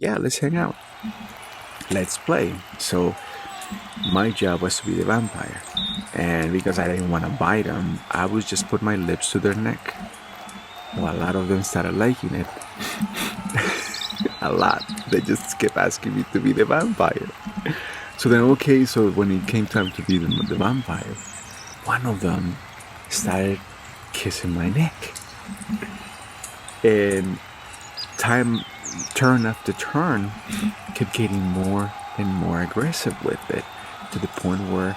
yeah, let's hang out. Let's play. So my job was to be the vampire. And because I didn't want to bite them, I would just put my lips to their neck. Well, a lot of them started liking it. A lot. They just kept asking me to be the vampire. So then, okay, so when it came time to be the vampire, one of them started kissing my neck. And time, turn after turn, kept getting more and more aggressive with it to the point where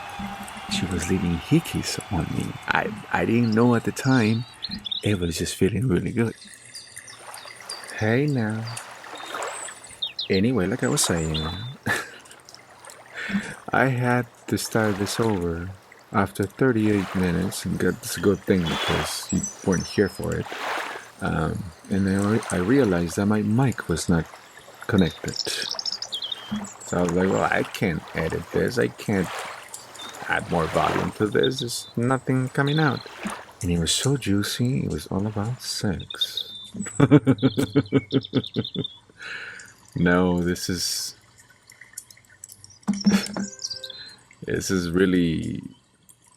she was leaving hickeys on me. I didn't know at the time. It was just feeling really good. Hey now. Anyway, like I was saying, I had to start this over after 38 minutes, and that's a good thing because you weren't here for it. And then I realized that my mic was not connected. So I was like, well, I can't edit this. I can't add more volume to this. There's nothing coming out. And it was so juicy. It was all about sex. No, this is really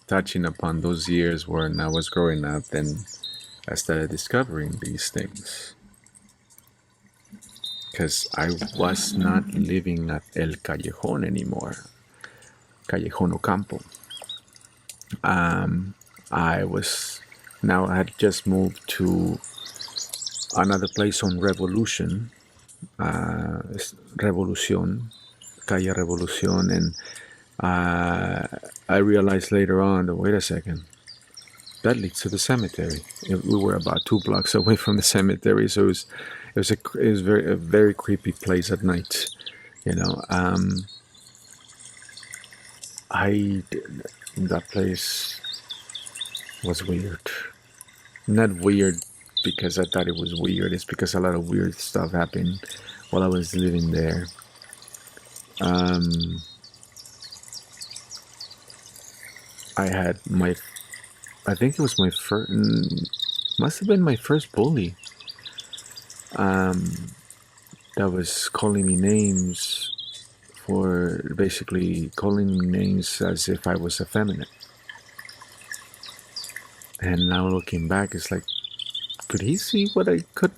touching upon those years when I was growing up and I started discovering these things. Because I was not living at El Callejon anymore, Callejon Ocampo. I was now I had just moved to another place on Revolution, Revolucion, Calle Revolucion, and I realized later on that wait a second, that leads to the cemetery. We were about 2 blocks away from the cemetery, so it was a very creepy place at night. You know, I that place was weird. Not weird because I thought it was weird. It's because a lot of weird stuff happened while I was living there. Um, I had I think it was my first, must have been my first bully. Um, that was calling me names for basically calling me names as if I was effeminate. And now looking back, it's like, could he see what I could?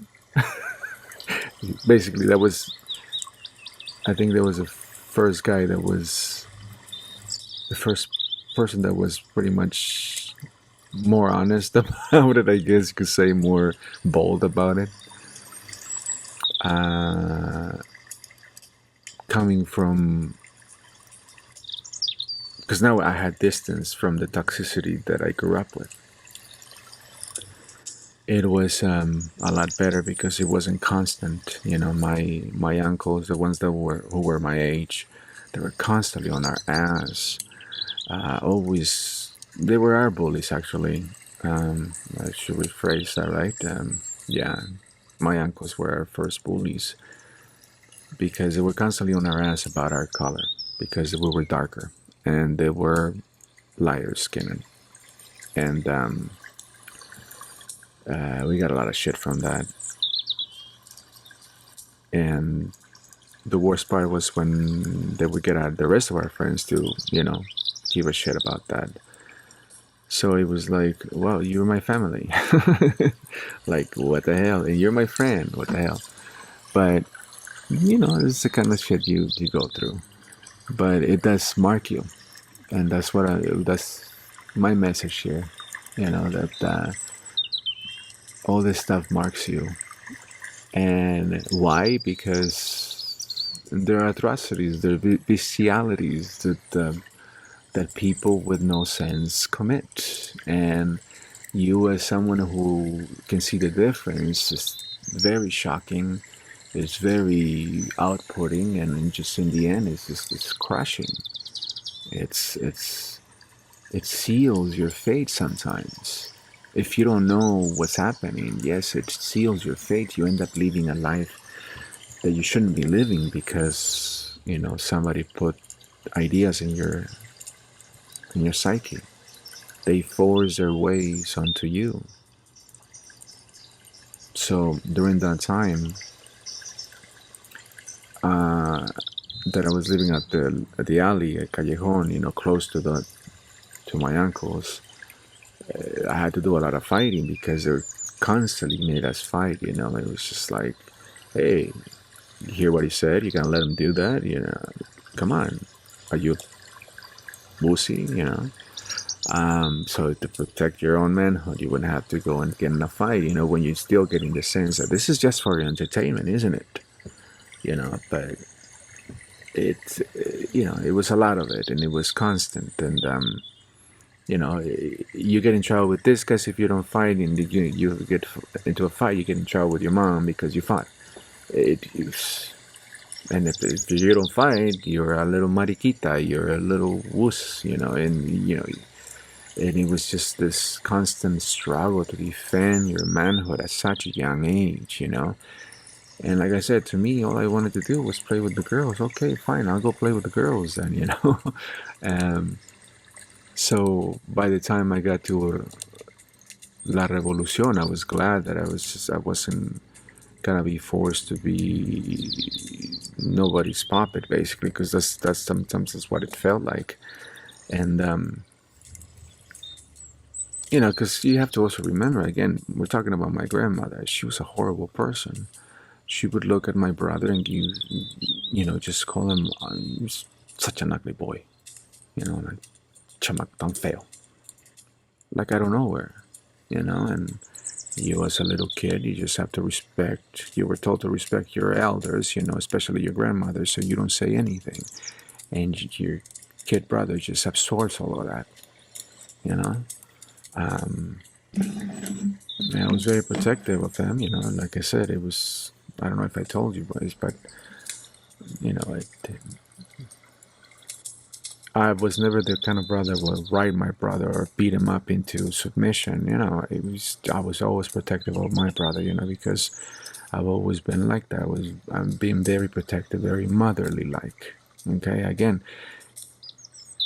Basically, I think that was the first guy that was the first person that was pretty much more honest about it, I guess you could say, more bold about it. Uh, coming from, because now I had distance from the toxicity that I grew up with. It was a lot better because it wasn't constant. You know, my uncles, the ones who were my age, they were constantly on our ass. Always, they were our bullies actually. I should rephrase that, right? Yeah, my uncles were our first bullies because they were constantly on our ass about our color because we were darker and they were lighter skinned, and we got a lot of shit from that. And the worst part was when they would get out the rest of our friends to, give a shit about that. So it was like, well, you're my family. Like, what the hell? And you're my friend. What the hell? But, this is the kind of shit you go through. But it does mark you. And that's my message here. That all this stuff marks you. And why? Because there are atrocities, there are bestialities that people with no sense commit. And you, as someone who can see the difference, is very shocking. It's very outputting, and just in the end, it's crushing. It seals your fate sometimes. If you don't know what's happening, yes, it seals your fate. You end up living a life that you shouldn't be living because somebody put ideas in your psyche. They force their ways onto you. So during that time, that I was living at the alley at Callejon, close to my uncle's. I had to do a lot of fighting because they constantly made us fight. It was just like, hey, you hear what he said? You gonna let him do that? Come on, are you wussy? So to protect your own manhood, you wouldn't have to go and get in a fight. When you're still getting the sense that this is just for your entertainment, isn't it? But it was a lot of it, and it was constant, and you get in trouble with this because if you don't fight and you get into a fight, you get in trouble with your mom because you fought. And if you don't fight, you're a little mariquita, you're a little wuss, and it was just this constant struggle to defend your manhood at such a young age. And like I said, to me, all I wanted to do was play with the girls. Okay, fine, I'll go play with the girls then. um, so by the time I got to La Revolucion, I was glad that I wasn't gonna be forced to be nobody's puppet, basically, because that's sometimes that's what it felt like. And because you have to also remember, again, we're talking about my grandmother. She was a horrible person. She would look at my brother and just call him such an ugly boy, like chamac tan feo, like I don't know where, and you as a little kid, you just have to respect, you were told to respect your elders, especially your grandmother, so you don't say anything. And your kid brother just absorbs all of that, you know. And I was very protective of them, like I said, it was, I don't know if I told you guys, but, I was never the kind of brother who would ride my brother or beat him up into submission. I was always protective of my brother, because I've always been like that. I'm being very protective, very motherly like. Okay, again,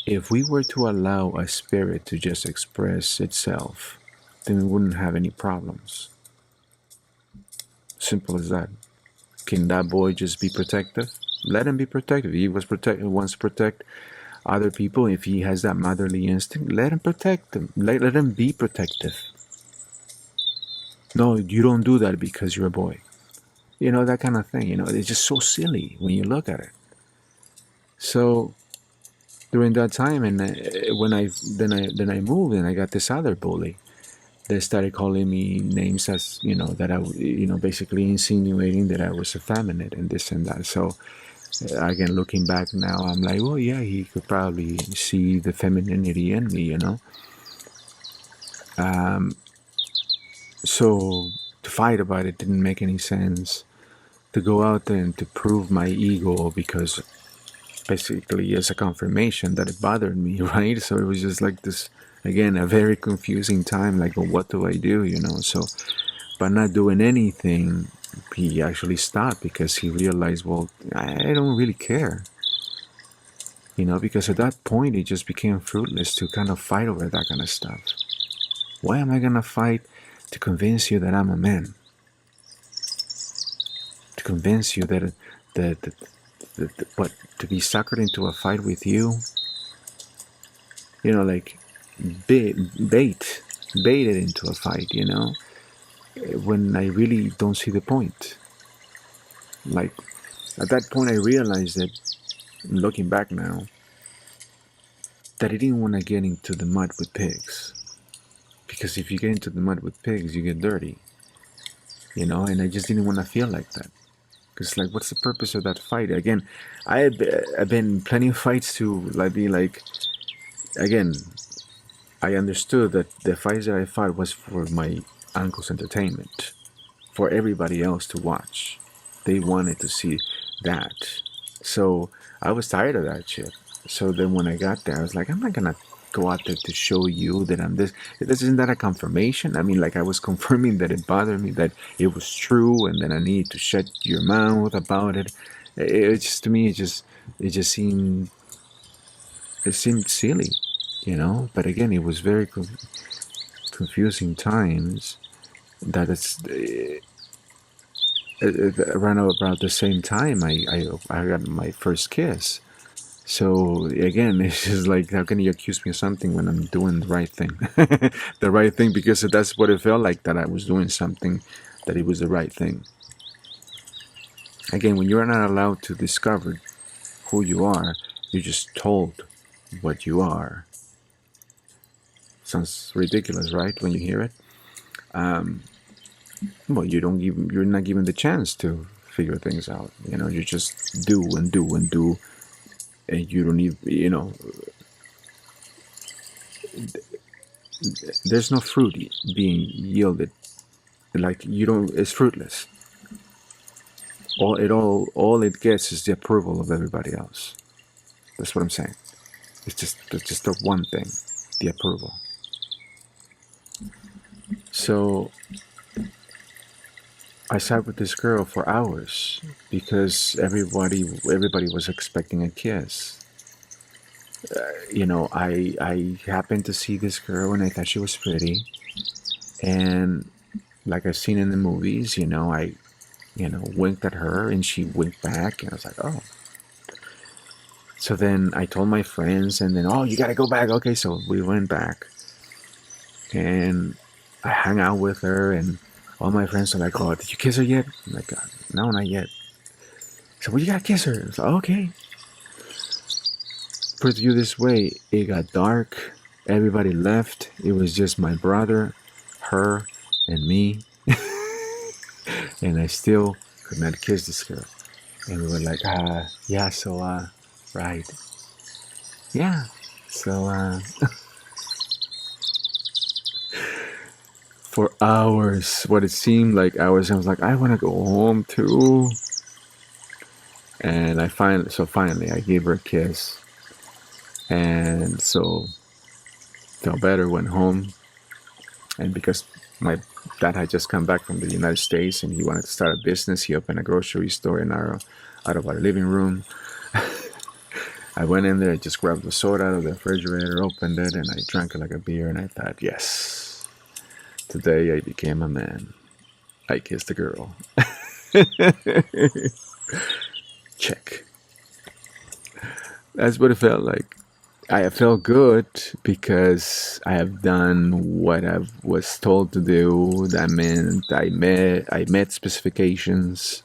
if we were to allow a spirit to just express itself, then we wouldn't have any problems. Simple as that. Can that boy just be protective? Let him be protective. He wants to protect other people. If he has that motherly instinct, let him protect them. Let him be protective. No, you don't do that because you're a boy. That kind of thing. It's just so silly when you look at it. So during that time, and when I moved and I got this other bully, they started calling me names as that I basically insinuating that I was effeminate and this and that. So again, looking back now, I'm like, well, yeah, he could probably see the femininity in me, So to fight about it didn't make any sense. To go out there and to prove my ego, because basically as a confirmation that it bothered me, right? So it was just like this, again, a very confusing time, like, well, what do I do, So by not doing anything, he actually stopped because he realized, well, I don't really care. Because at that point it just became fruitless to kind of fight over that kind of stuff. Why am I gonna fight to convince you that I'm a man? To convince you that what, to be suckered into a fight with you? Like baited into a fight, when I really don't see the point. Like, at that point I realized that, looking back now, that I didn't want to get into the mud with pigs. Because if you get into the mud with pigs, you get dirty. And I just didn't want to feel like that. Because, like, what's the purpose of that fight? Again, I've been in plenty of fights to be like, again, I understood that the fights that I fought was for my uncle's entertainment, for everybody else to watch. They wanted to see that. So I was tired of that shit. So then when I got there, I was like, I'm not gonna go out there to show you that I'm this. Isn't that a confirmation? I mean, like, I was confirming that it bothered me, that it was true, and then I need to shut your mouth about it. It just, to me, it just seemed silly, But again, it was very confusing times. That around about the same time I got my first kiss. So again, it's just like, how can you accuse me of something when I'm doing the right thing? The right thing, because that's what it felt like, that I was doing something, that it was the right thing. Again, when you are not allowed to discover who you are, you're just told what you are. Sounds ridiculous, right? When you hear it. Well, you're not given the chance to figure things out. You just do and do and do, and you don't even, there's no fruit being yielded. Like, you don't, it's fruitless. All it gets is the approval of everybody else. That's what I'm saying. It's just the one thing, the approval. So I sat with this girl for hours because everybody was expecting a kiss. I happened to see this girl and I thought she was pretty, and like I've seen in the movies, I winked at her and she winked back, and I was like, oh. So then I told my friends, and then, oh, you gotta go back. Okay, so we went back, and I hung out with her, and all my friends are like, oh, did you kiss her yet? I'm like, no, not yet. So, well, you gotta kiss her. It's like, okay. Put you this way, it got dark. Everybody left. It was just my brother, her, and me. And I still could not kiss this girl. And we were like, yeah, so, right. Yeah, so, for hours, what it seemed like hours, I was like, I want to go home too. And finally, I gave her a kiss. And so, felt better, went home. And because my dad had just come back from the United States and he wanted to start a business, he opened a grocery store out of our living room. I went in there, I just grabbed the soda out of the refrigerator, opened it, and I drank it like a beer, and I thought, yes, today I became a man. I kissed a girl. Check. That's what it felt like. I felt good because I have done what I was told to do. That meant I met specifications.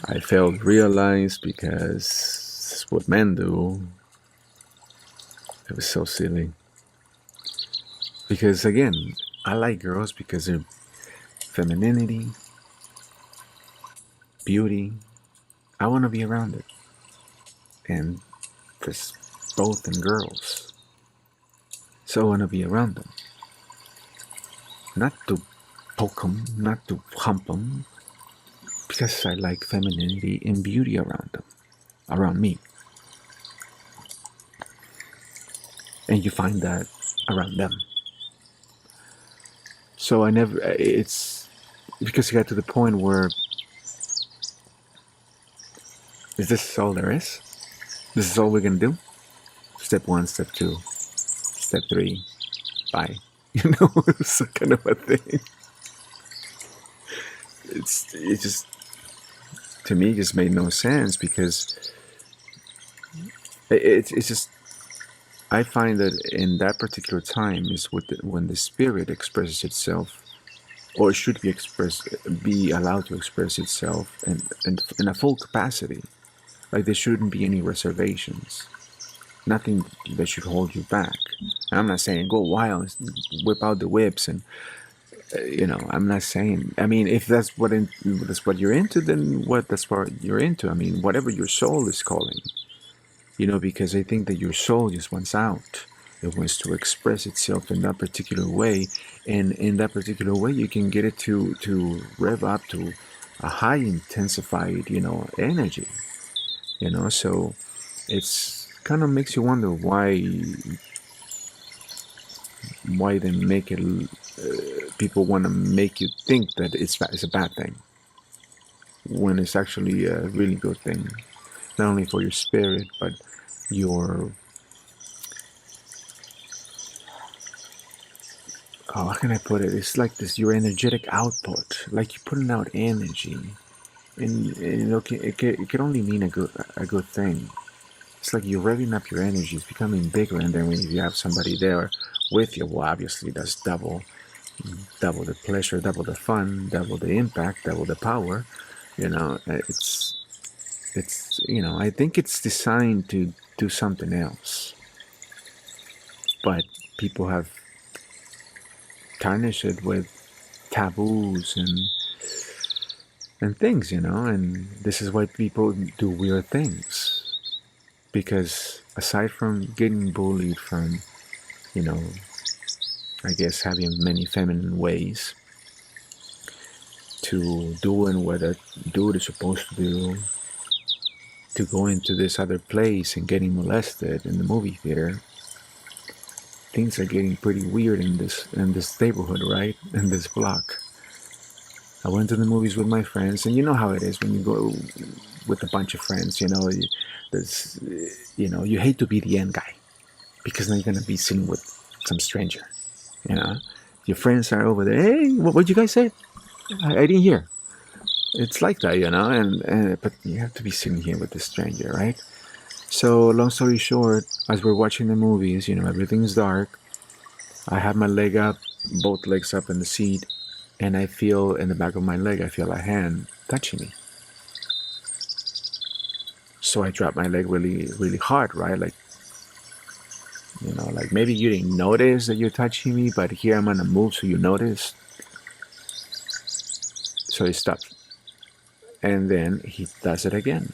I felt realized because it's what men do. It was so silly. Because again, I like girls because they're femininity, beauty. I want to be around it. And there's both in girls. So I want to be around them. Not to poke them, not to hump them, because I like femininity and beauty around them, around me. And you find that around them. So it's because it got to the point where, is this all there is? This is all we're gonna do? Step 1, step 2, step 3, bye. It's kind of a thing. It just, to me, just made no sense, because it's just, I find that in that particular time is when the spirit expresses itself, or should be allowed to express itself in a full capacity. Like, there shouldn't be any reservations. Nothing that should hold you back. I'm not saying go wild, whip out the whips, and I'm not saying. I mean, if that's what you're into, then that's what you're into. I mean, whatever your soul is calling. Because I think that your soul just wants out. It wants to express itself in that particular way, and in that particular way, you can get it to rev up to a high intensified, energy. So it's kind of makes you wonder why they make it. People want to make you think that it's a bad thing, when it's actually a really good thing, not only for your spirit but your how can I put it? It's like this your energetic output, like you're putting out energy, and okay, it could only mean a good thing. It's like you're revving up your energy, it's becoming bigger, and then when you have somebody there with you, well, obviously that's double the pleasure, double the fun, double the impact, double the power. You know, I think it's designed to do something else, but people have tarnished it with taboos and things, and this is why people do weird things. Because aside from getting bullied from, you know, I guess having many feminine ways to doing what a dude is supposed to do, to go into this other place and getting molested in the movie theater, things are getting pretty weird in this neighborhood, right? In this block. I went to the movies with my friends, and you know how it is when you go with a bunch of friends. There's, you hate to be the end guy because now you're gonna be sitting with some stranger. You know, your friends are over there. Hey, what'd you guys say? I didn't hear. It's like that, and but you have to be sitting here with the stranger, right? So long story short, as we're watching the movies, everything's dark. I have my leg up, both legs up in the seat, and I feel in the back of my leg, I feel a hand touching me. So I drop my leg really, really hard, right? Like maybe you didn't notice that you're touching me, but here I'm gonna move so you notice. So he stopped. And then he does it again.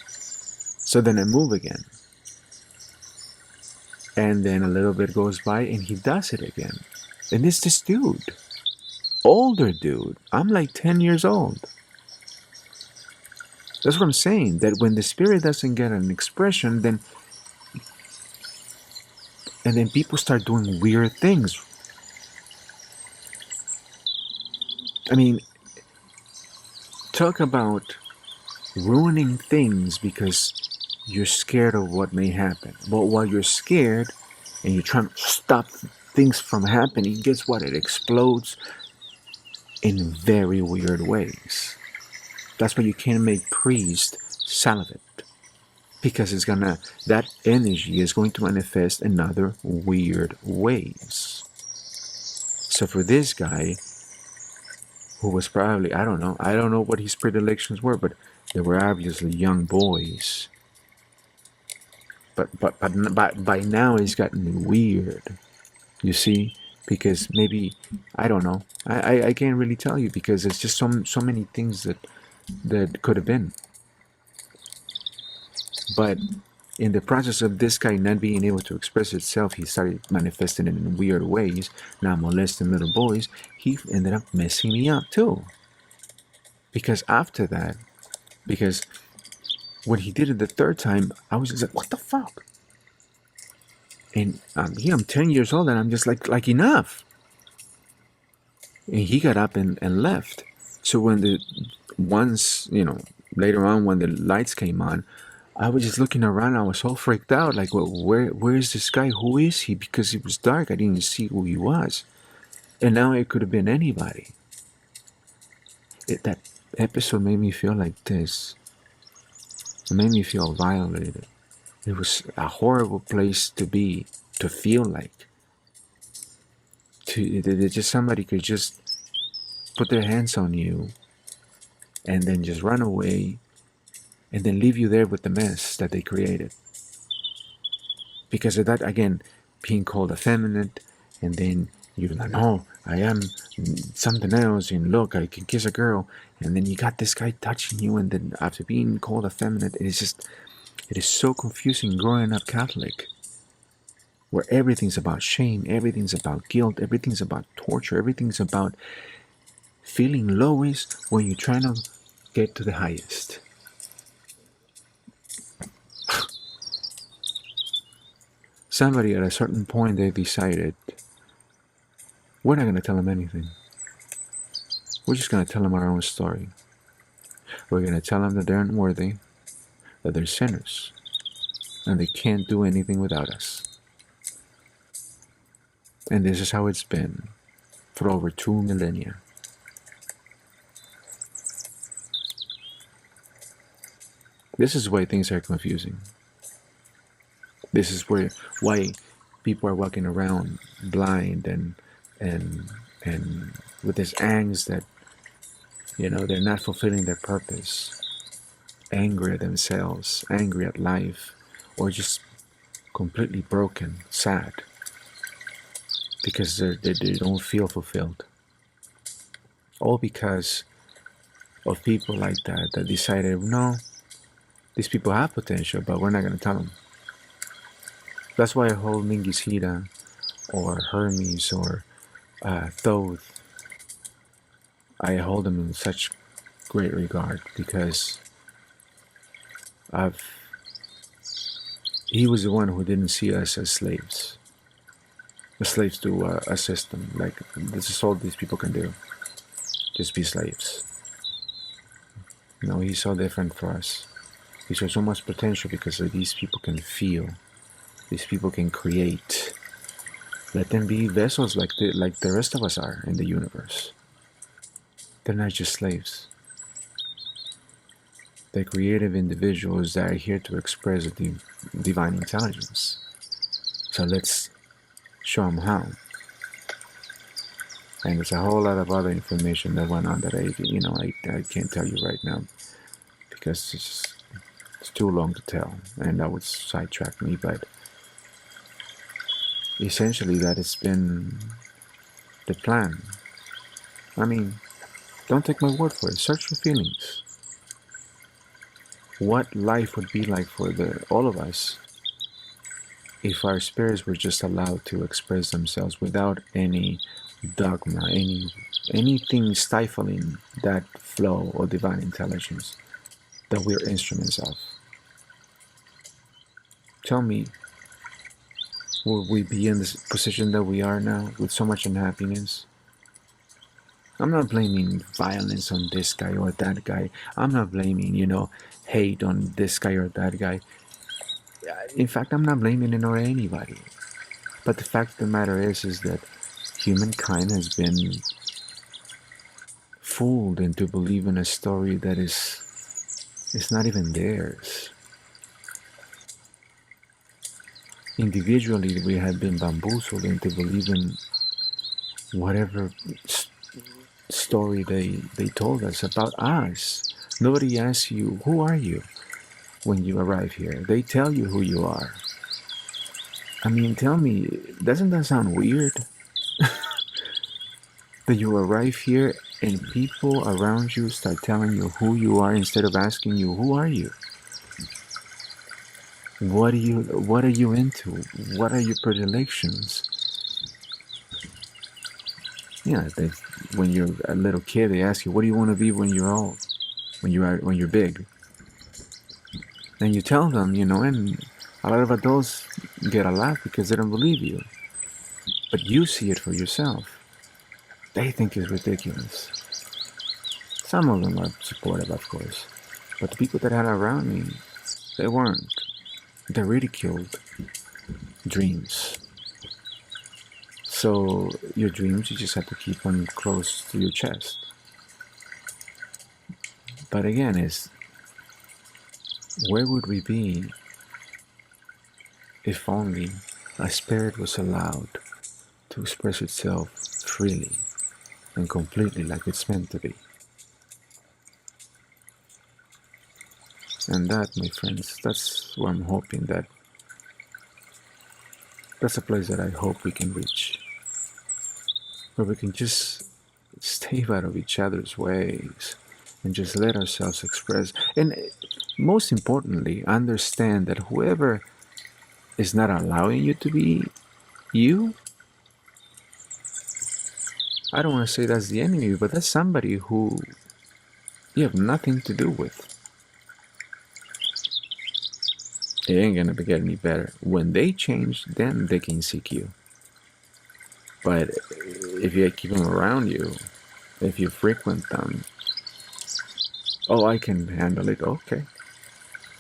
So then I move again. And then a little bit goes by and he does it again. And it's this dude. Older dude. I'm like 10 years old. That's what I'm saying. That when the spirit doesn't get an expression, then people start doing weird things. I mean, talk about ruining things because you're scared of what may happen. But while you're scared and you're trying to stop things from happening, guess what? It explodes in very weird ways. That's why you can't make priest salivate. Because that energy is going to manifest in other weird ways. So for this guy, who was probably, I don't know what his predilections were, but they were obviously young boys. But by now it's gotten weird, you see, because maybe, I don't know, I can't really tell you because it's just so many things that could have been. But in the process of this guy not being able to express itself, he started manifesting it in weird ways, not molesting little boys. He ended up messing me up too. Because after that, when he did it the third time, I was just like, what the fuck? And I'm 10 years old and I'm just like enough. And he got up and left. So later on when the lights came on, I was just looking around. I was all freaked out. Like, well, where is this guy? Who is he? Because it was dark. I didn't see who he was. And now it could have been anybody. That episode made me feel like this. It made me feel violated. It was a horrible place to be, to feel like. Just somebody could just put their hands on you and then just run away and then leave you there with the mess that they created. Because of that, again, being called effeminate, and then you're like, no, I am something else, and look, I can kiss a girl, and then you got this guy touching you, and then after being called effeminate, it is so confusing growing up Catholic, where everything's about shame, everything's about guilt, everything's about torture, everything's about feeling lowest when you're trying to get to the highest. Somebody at a certain point, they decided, we're not going to tell them anything. We're just going to tell them our own story. We're going to tell them that they're unworthy, that they're sinners, and they can't do anything without us. And this is how it's been for over 2 millennia. This is why things are confusing. This is why people are walking around blind and and with this angst that they're not fulfilling their purpose, angry at themselves, angry at life, or just completely broken, sad because they don't feel fulfilled. All because of people like that decided, no, these people have potential, but we're not going to tell them. That's why I hold Mingisita or Hermes or Thoth, I hold them in such great regard because he was the one who didn't see us as slaves to a system. Like, this is all these people can do, just be slaves. He's so different for us. He saw so much potential because these people can feel. These people can create. Let them be vessels like the rest of us are in the universe. They're not just slaves. They're creative individuals that are here to express the divine intelligence. So let's show them how. And there's a whole lot of other information that went on that I can't tell you right now because it's too long to tell, and that would sidetrack me. But essentially, that has been the plan. I mean, don't take my word for it. Search your feelings. What life would be like for all of us if our spirits were just allowed to express themselves without any dogma, anything stifling that flow of divine intelligence that we're instruments of. Tell me, will we be in this position that we are now with so much unhappiness? I'm not blaming violence on this guy or that guy. I'm not blaming, hate on this guy or that guy. In fact, I'm not blaming it on anybody. But the fact of the matter is that humankind has been fooled into believing a story that is not even theirs. Individually, we have been bamboozled into believing whatever story they told us about us. Nobody asks you, who are you when you arrive here? They tell you who you are. I mean, tell me, doesn't that sound weird? That you arrive here and people around you start telling you who you are instead of asking you, who are you? What are you into? What are your predilections? When you're a little kid, they ask you, what do you want to be when you're old? When you're big? And you tell them, and a lot of adults get a laugh because they don't believe you. But you see it for yourself. They think it's ridiculous. Some of them are supportive, of course. But the people that I had around me, they weren't. They ridiculed dreams. So your dreams, you just have to keep them close to your chest. But again, where would we be if only a spirit was allowed to express itself freely and completely like it's meant to be? And that, my friends, that's where I'm hoping that's a place that I hope we can reach, where we can just stay out of each other's ways and just let ourselves express. And most importantly, understand that whoever is not allowing you to be you, I don't want to say that's the enemy, but that's somebody who you have nothing to do with. It ain't gonna get any better. When they change, then they can seek you. But if you keep them around you, if you frequent them, oh, I can handle it. Okay.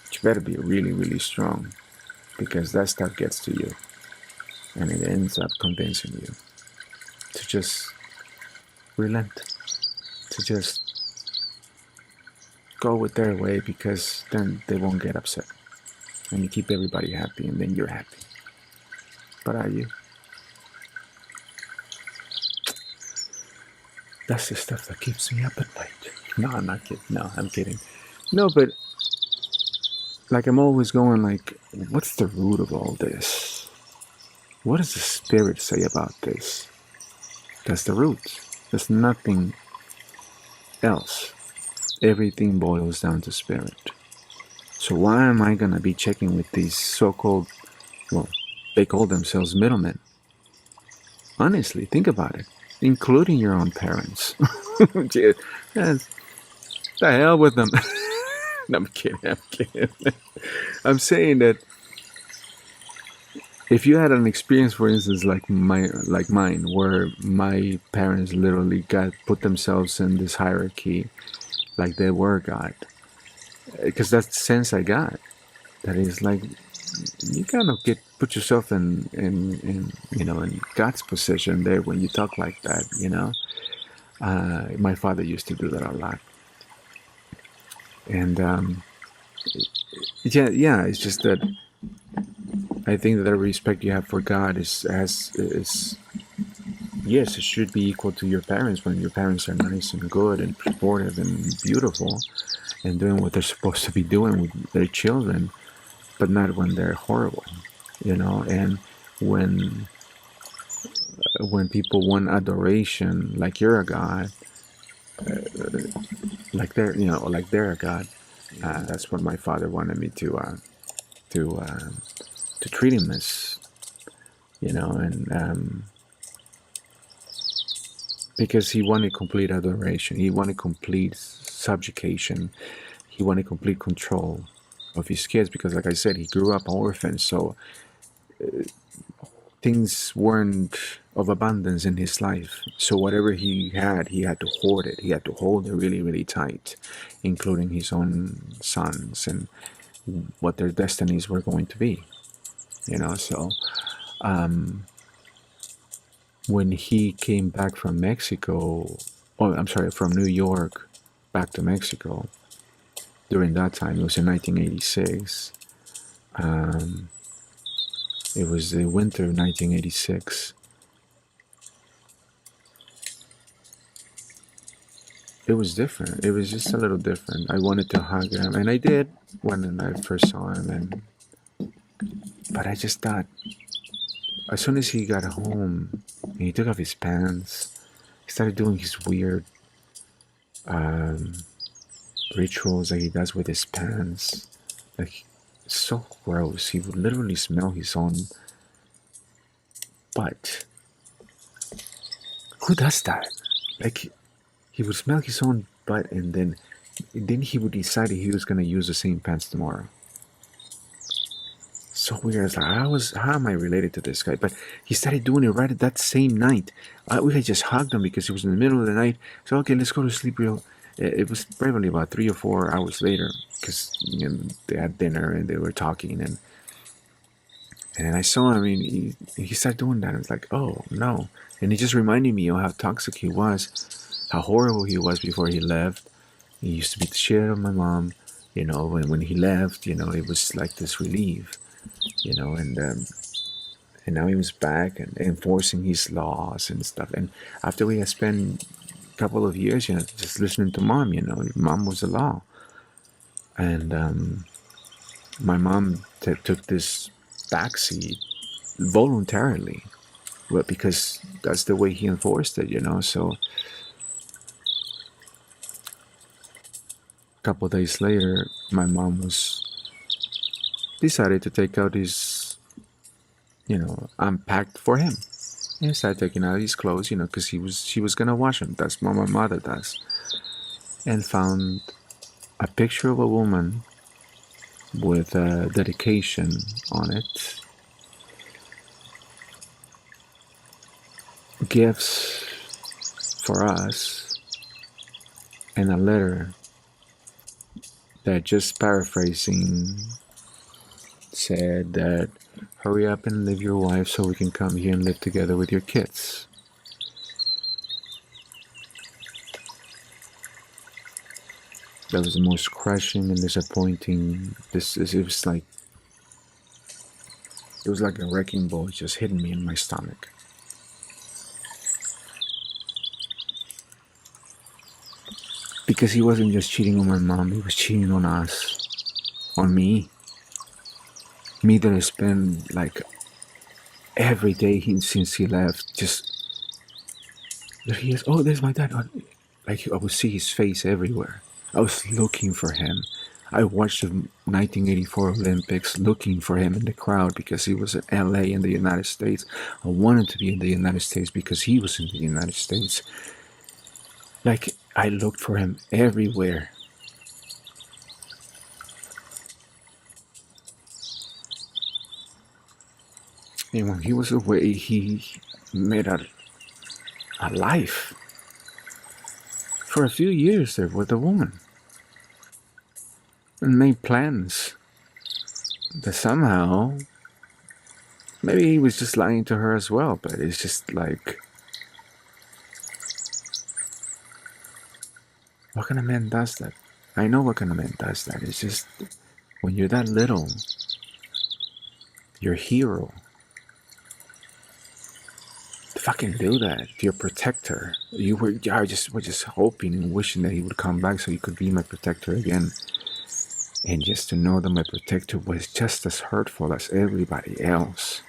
But you better be really, really strong because that stuff gets to you. and it ends up convincing you to just relent, to just go with their way, because then they won't get upset. And you keep everybody happy, and then you're happy. But are you? That's the stuff that keeps me up at night. No, I'm not kidding. No, I'm kidding. No, but like I'm always going like, what's the root of all this? What does the spirit say about this? That's the root. There's nothing else. Everything boils down to spirit. So why am I gonna be checking with these so-called, well, they call themselves middlemen? Honestly, think about it. Including your own parents. The hell with them. No, I'm kidding. I'm saying that if you had an experience, for instance, like mine, where my parents literally put themselves in this hierarchy, like they were God, because that's the sense I got. That is like, you kind of put yourself in God's position there when you talk like that. My father used to do that a lot, and yeah, it's just that I think that the respect you have for God is yes, it should be equal to your parents when your parents are nice and good and supportive and beautiful and doing what they're supposed to be doing with their children, but not when they're horrible, and when people want adoration, like you're a god, like they're a god. That's what my father wanted me to treat him as, and because he wanted complete adoration, he wanted complete subjugation, he wanted complete control of his kids, because like I said, he grew up orphan, so things weren't of abundance in his life. So whatever he had to hoard it. He had to hold it really, really tight, including his own sons and what their destinies were going to be. So when he came back from Mexico, from New York back to Mexico, during that time, it was in 1986. It was the winter of 1986. It was different. It was just a little different. I wanted to hug him, and I did when I first saw him. But I just thought, as soon as he got home, and he took off his pants, he started doing his weird rituals that he does with his pants. Like, so gross. He would literally smell his own butt. Who does that? Like, he would smell his own butt, and then he would decide he was going to use the same pants tomorrow. So weird. I was like, how am I related to this guy? But he started doing it right at that same night. We had just hugged him because it was in the middle of the night. So, okay, let's go to sleep real. It was probably about 3 or 4 hours later, because they had dinner and they were talking, and I saw him, and he started doing that. I was like, oh no. And he just reminded me of how toxic he was, how horrible he was before he left. He used to beat the shit out of my mom. When he left, it was like this relief, and now he was back and enforcing his laws and stuff. And after we had spent a couple of years, just listening to mom, mom was the law. And my mom took this backseat voluntarily, but because that's the way he enforced it, so a couple of days later, my mom decided to take out his, unpacked for him, and started taking out his clothes, because she was gonna wash them. That's what my mother does. And found a picture of a woman with a dedication on it, gifts for us, and a letter that, just paraphrasing, said that hurry up and leave your wife so we can come here and live together with your kids. That was the most crushing and disappointing. It was like a wrecking ball just hitting me in my stomach. Because he wasn't just cheating on my mom, he was cheating on us. On me. Me that I spent like every day since he left, just there he is. Oh, there's my dad. Like I would see his face everywhere. I was looking for him. I watched the 1984 Olympics looking for him in the crowd because he was in LA in the United States. I wanted to be in the United States because he was in the United States. Like I looked for him everywhere. And when he was away, he made a life for a few years there with a woman and made plans that somehow maybe he was just lying to her as well, but it's just like, what kind of man does that? I know what kind of man does that. It's just when you're that little, your hero, to fucking do that, your protector. We're just hoping and wishing that he would come back so he could be my protector again. And just to know that my protector was just as hurtful as everybody else.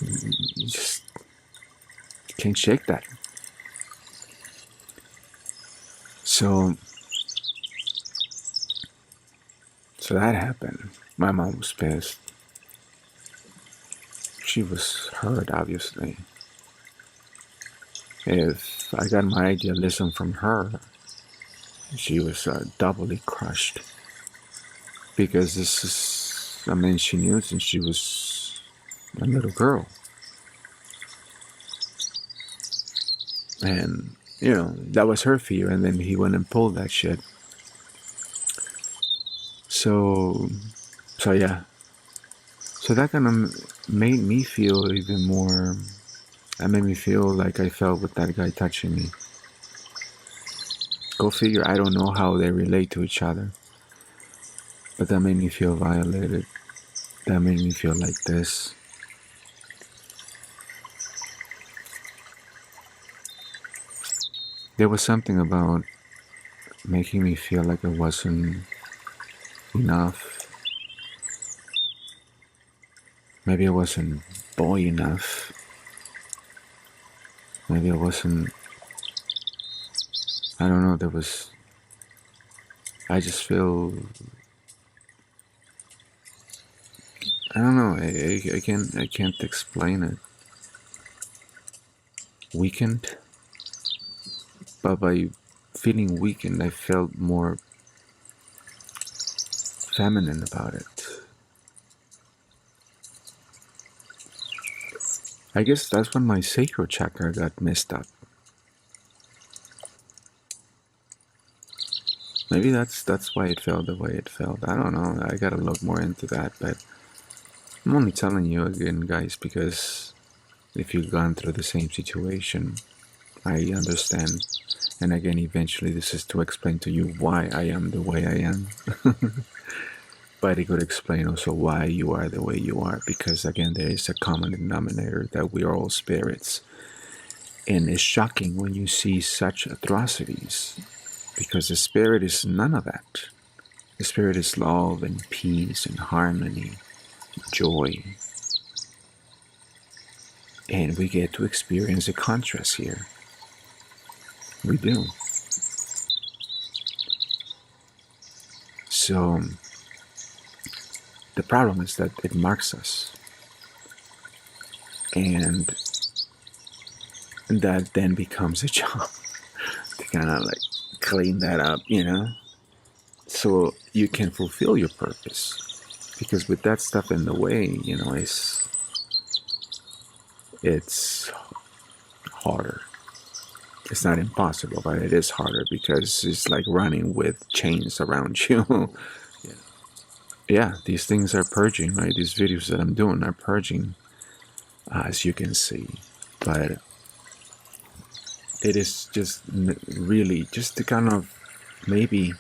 You just can't shake that. So that happened. My mom was pissed. She was hurt, obviously. If I got my idealism from her, she was doubly crushed. Because this is a man she knew since she was a little girl. And, that was her fear, and then he went and pulled that shit. So yeah. So that kind of made me feel even more. That made me feel like I felt with that guy touching me. Go figure, I don't know how they relate to each other. But that made me feel violated. That made me feel like this. There was something about making me feel like it wasn't enough. Maybe I wasn't boy enough. Maybe I wasn't. I don't know. I just feel. I don't know. I can't explain it. Weakened. But by feeling weakened, I felt more feminine about it. I guess that's when my sacral chakra got messed up. Maybe that's why it felt the way it felt. I don't know. I gotta look more into that, but I'm only telling you again, guys, because if you've gone through the same situation, I understand. And again, eventually this is to explain to you why I am the way I am. But it could explain also why you are the way you are, because again, there is a common denominator that we are all spirits. And it's shocking when you see such atrocities, because the spirit is none of that. The spirit is love and peace and harmony, joy. And we get to experience the contrast here. We do. So the problem is that it marks us. And that then becomes a job to kind of like clean that up, so you can fulfill your purpose. Because with that stuff in the way, it's harder. It's not impossible, but it is harder because it's like running with chains around you. yeah, these things are purging, right? These videos that I'm doing are purging, as you can see. But it is just really just to kind of maybe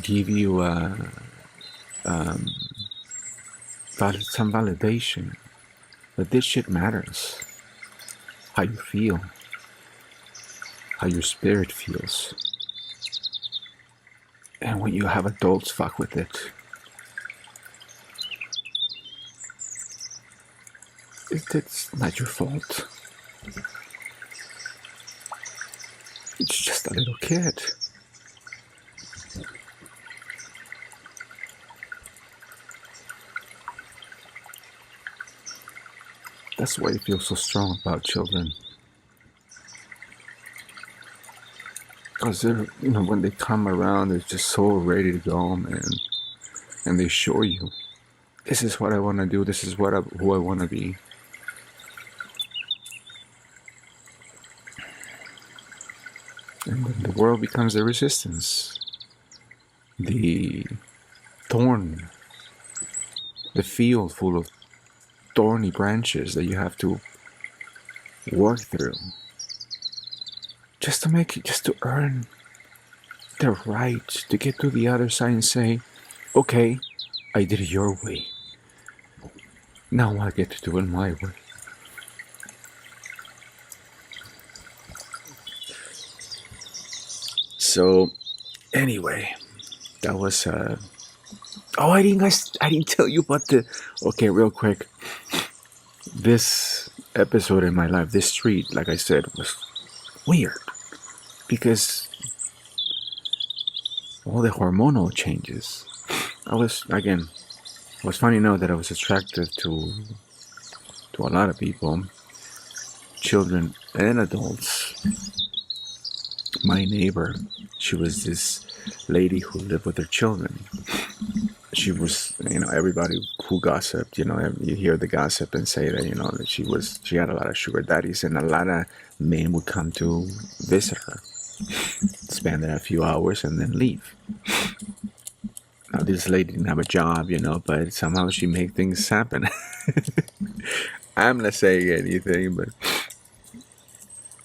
give you some validation that this shit matters. How you feel, how your spirit feels. And when you have adults fuck with it, it's not your fault. It's just a little kid. That's why I feel so strong about children. Because they're, when they come around, they're just so ready to go, man. And they show you, this is what I want to do. This is who I want to be. And then the world becomes the resistance, the thorn, the field full of thorny branches that you have to work through, just to earn the right to get to the other side and say, okay, I did it your way. Now I get to do it my way. So, anyway, that was oh, I didn't tell you about the. Okay, real quick. This episode in my life, this street, like I said, was weird because all the hormonal changes. I was funny enough that I was attracted to a lot of people, children and adults. My neighbor, she was this lady who lived with her children. She was, everybody who gossiped, you hear the gossip and say that, that she had a lot of sugar daddies, and a lot of men would come to visit her, spend there a few hours and then leave. Now this lady didn't have a job, but somehow she made things happen. I'm not saying anything, but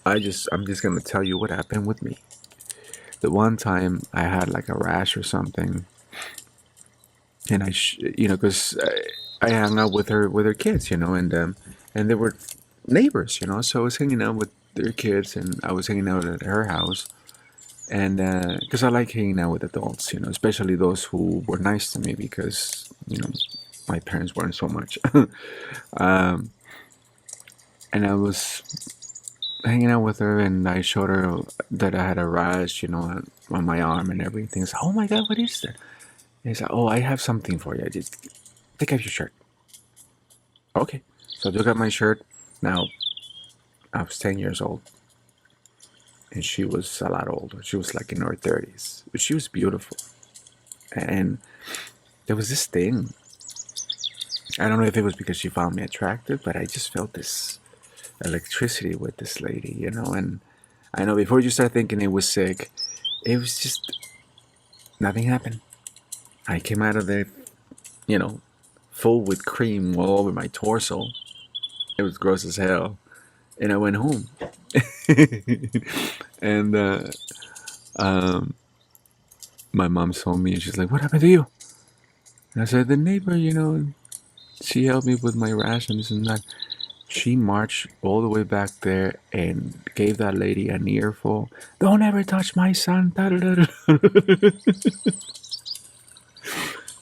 I'm just gonna tell you what happened with me. The one time I had like a rash or something, and because I hung out with her kids, and they were neighbors, so I was hanging out with their kids, and I was hanging out at her house, and because I like hanging out with adults, especially those who were nice to me, because my parents weren't so much. And I was hanging out with her, and I showed her that I had a rash, on my arm and everything. It's like, oh my God, what is that? And he's like, oh, I have something for you. I just take off your shirt. Okay. So I took off my shirt. Now, I was 10 years old, and she was a lot older. She was like in her 30s. But she was beautiful. And there was this thing. I don't know if it was because she found me attractive, but I just felt this electricity with this lady, and I know before you start thinking it was sick, it was just nothing happened. I came out of there, full with cream all over my torso. It was gross as hell. And I went home. And my mom told me, and she's like, what happened to you? And I said, the neighbor, she helped me with my rash and this and that. She marched all the way back there and gave that lady an earful. Don't ever touch my son.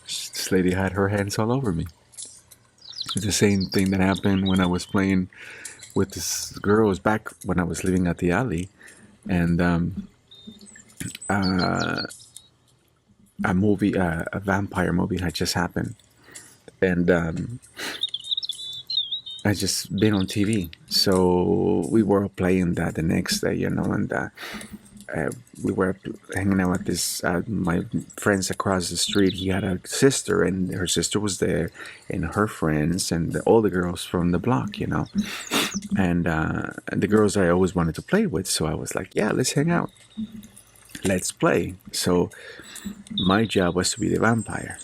This lady had her hands all over me. It's the same thing that happened when I was playing with this girl. It was back when I was living at the alley, and a vampire movie had just happened, and I just been on TV. So we were playing that the next day, and we were hanging out with this my friends across the street. He had a sister, and her sister was there, and her friends, and all the girls from the block, and the girls I always wanted to play with. So I was like, yeah, let's hang out. let's play. So my job was to be the vampire.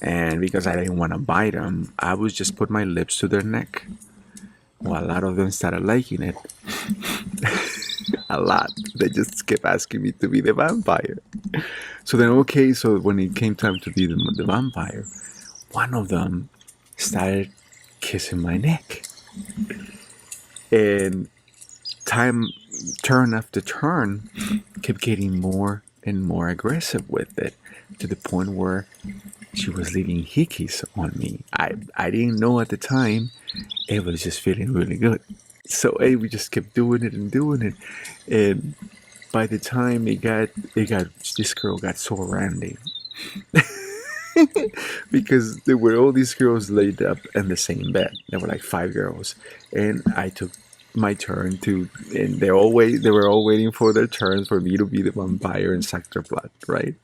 And because I didn't want to bite them, I would just put my lips to their neck. Well, a lot of them started liking it. A lot. They just kept asking me to be the vampire. So then, okay, so when it came time to be the vampire, one of them started kissing my neck. And time, turn after turn, kept getting more and more aggressive with it, to the point where she was leaving hickeys on me. I didn't know at the time. It was just feeling really good. So hey, we just kept doing it and doing it, and by the time this girl got so randy because there were all these girls laid up in the same bed. There were like 5 girls, and I took my turn to, and they were all waiting for their turns for me to be the vampire and suck their blood, right?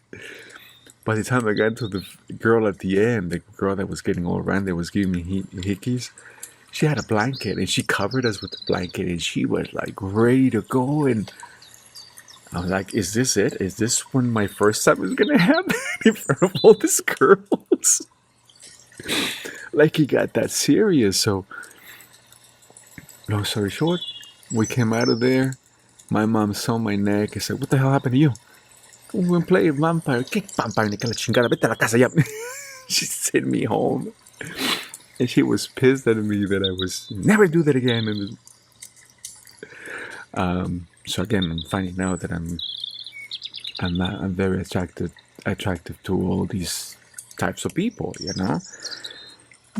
By the time I got to the girl at the end, the girl that was getting all randy, was giving me hickeys. She had a blanket and she covered us with the blanket, and she was like ready to go. And I was like, is this it? Is this when my first time is gonna happen in front of all these girls? Like, it got that serious. So, long story short, we came out of there. My mom saw my neck and said, what the hell happened to you? We went playing vampire. ¿Qué vampire? Ni que la chingada. Vete a la casa ya. She sent me home. And she was pissed at me that I was never do that again. And so again, I'm finding out that I'm very attractive to all these types of people, you know.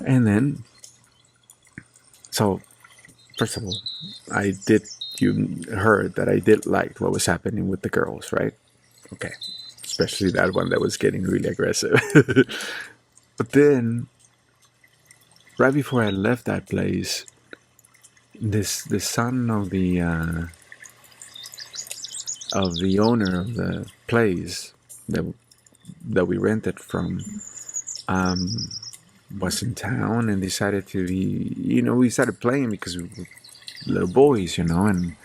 And then, so first of all, you heard that I did like what was happening with the girls, right? Okay, especially that one that was getting really aggressive. But then, right before I left that place, the son of the owner of the place that we rented from was in town, and decided to be, we started playing because we were little boys, and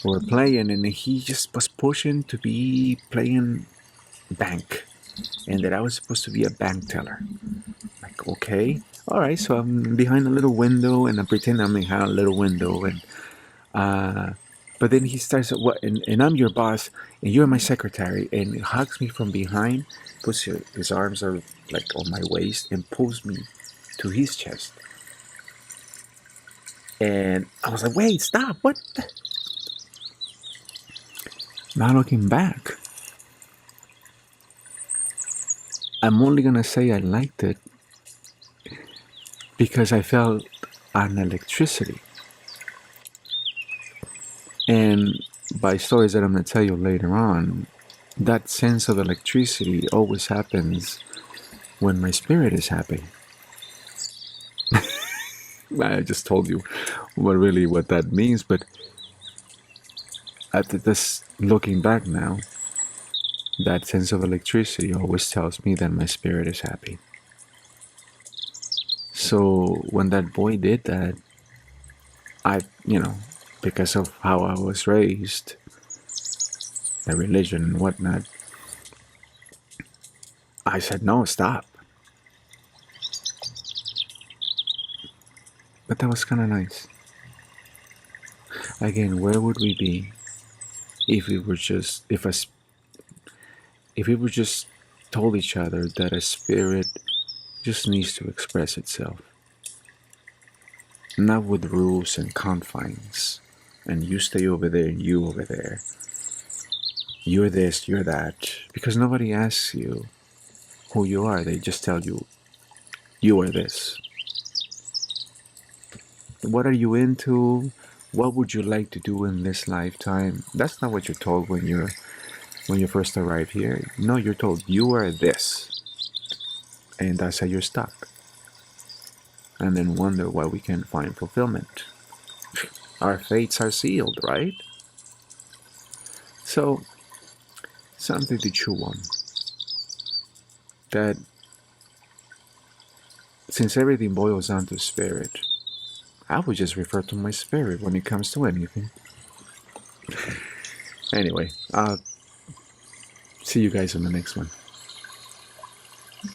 we were playing, and he just was pushing to be playing bank, and that I was supposed to be a bank teller. Like, okay, all right, so I'm behind a little window, and I pretend I'm behind a little window, and but then he starts, what? And I'm your boss, and you're my secretary, and he hugs me from behind, puts his arms are like on my waist, and pulls me to his chest. And I was like, wait, stop, what? Now looking back, I'm only gonna say I liked it because I felt an electricity. And by stories that I'm going to tell you later on, that sense of electricity always happens when my spirit is happy. I just told you what that means, but at this, looking back now, that sense of electricity always tells me that my spirit is happy. So when that boy did that, I, because of how I was raised, the religion and whatnot, I said, no, stop. But that was kind of nice. Again, where would we be if we were just told each other that a spirit just needs to express itself, not with rules and confines, and you stay over there and you over there, you're this, you're that, because nobody asks you who you are. They just tell you, you are this. What are you into? What would you like to do in this lifetime? That's not what you're told when you first arrive here. No, you're told you are this, and that's how you're stuck. And then wonder why we can't find fulfillment. Our fates are sealed, right? So, something to chew on. That since everything boils down to spirit, I would just refer to my spirit when it comes to anything. Anyway, See you guys on the next one.